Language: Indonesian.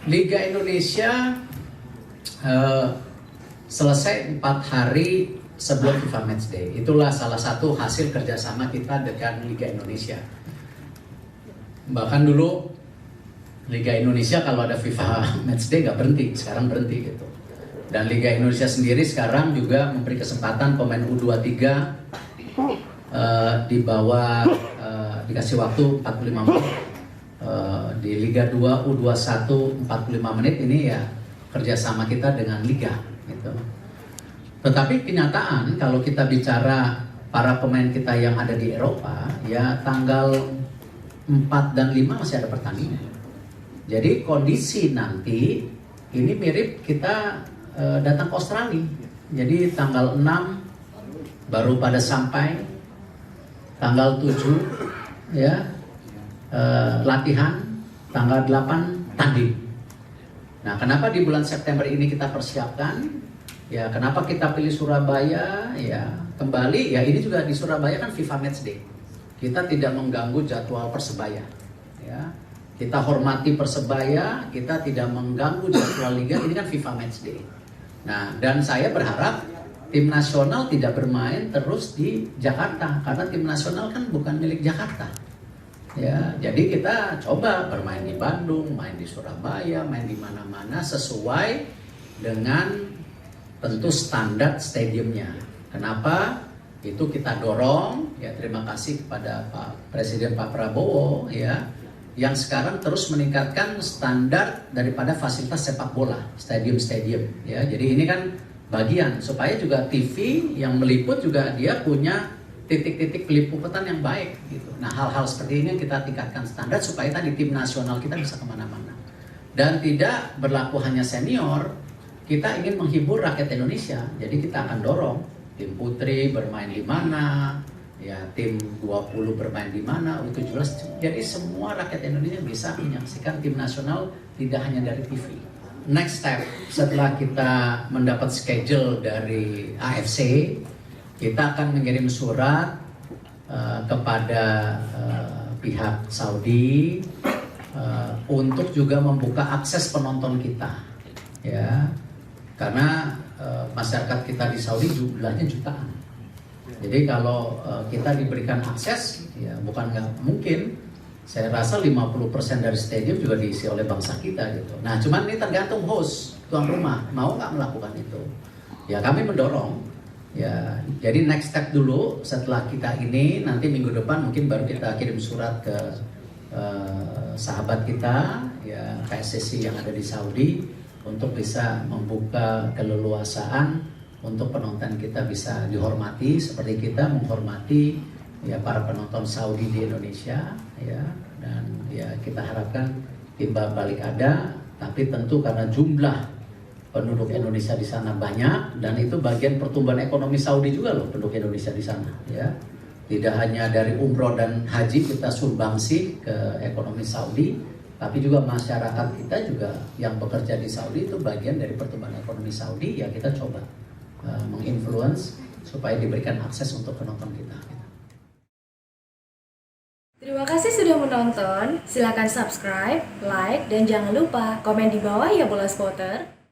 Liga Indonesia selesai 4 hari sebelum FIFA Matchday. Itulah salah satu hasil kerjasama kita dengan Liga Indonesia. Bahkan dulu Liga Indonesia kalau ada FIFA Matchday nggak berhenti, sekarang berhenti gitu. Dan Liga Indonesia sendiri sekarang juga memberi kesempatan pemain U23 di bawah dikasih waktu 45 menit. Di Liga 2 U21 45 menit ini ya kerjasama kita dengan Liga gitu. Tetapi kenyataan kalau kita bicara para pemain kita yang ada di Eropa, ya tanggal 4 dan 5 masih ada pertandingan. Jadi kondisi nanti ini mirip kita datang ke Australia. Jadi tanggal 6 baru pada sampai, tanggal 7 ya latihan, tanggal 8 tanding. Nah, kenapa di bulan September ini kita persiapkan? Ya, kenapa kita pilih Surabaya? Ya, kembali ya ini juga di Surabaya kan FIFA Matchday. Kita tidak mengganggu jadwal Persebaya. Ya, kita hormati Persebaya, kita tidak mengganggu jadwal Liga. Ini kan FIFA Matchday. Nah, dan saya berharap tim nasional tidak bermain terus di Jakarta karena tim nasional kan bukan milik Jakarta. Ya, jadi kita coba bermain di Bandung, main di Surabaya, main di mana-mana sesuai dengan tentu standar stadiumnya. Kenapa? Itu kita dorong. Ya, terima kasih kepada Pak Presiden Pak Prabowo ya, yang sekarang terus meningkatkan standar daripada fasilitas sepak bola, stadium-stadium. Ya, jadi ini kan bagian supaya juga TV yang meliput juga dia punya titik-titik peliputan yang baik gitu. Nah, hal-hal seperti ini kita tingkatkan standar supaya tadi tim nasional kita bisa kemana-mana. Dan tidak berlaku hanya senior, kita ingin menghibur rakyat Indonesia. Jadi kita akan dorong tim putri bermain di mana, ya tim 20 bermain di mana, U17. Jadi semua rakyat Indonesia bisa menyaksikan tim nasional tidak hanya dari TV. Next step setelah kita mendapat schedule dari AFC, kita akan mengirim surat kepada pihak Saudi untuk juga membuka akses penonton kita, ya, karena masyarakat kita di Saudi jumlahnya jutaan. Jadi kalau kita diberikan akses, ya bukan nggak mungkin. Saya rasa 50% dari stadium juga diisi oleh bangsa kita gitu. Nah, cuman ini tergantung host, tuan rumah mau nggak melakukan itu. Ya kami mendorong. Ya, jadi next step dulu setelah kita ini nanti minggu depan mungkin baru kita kirim surat ke sahabat kita ya PSSI yang ada di Saudi untuk bisa membuka keleluasaan untuk penonton kita bisa dihormati seperti kita menghormati ya para penonton Saudi di Indonesia ya, dan ya kita harapkan timbal balik ada, tapi tentu karena jumlah penduduk Indonesia di sana banyak dan itu bagian pertumbuhan ekonomi Saudi juga loh penduduk Indonesia di sana ya. Tidak hanya dari umroh dan haji kita sumbangsi ke ekonomi Saudi, tapi juga masyarakat kita juga yang bekerja di Saudi itu bagian dari pertumbuhan ekonomi Saudi ya, kita coba menginfluence supaya diberikan akses untuk penonton kita. Terima kasih sudah menonton. Silakan subscribe, like, dan jangan lupa komen di bawah ya bola spotter.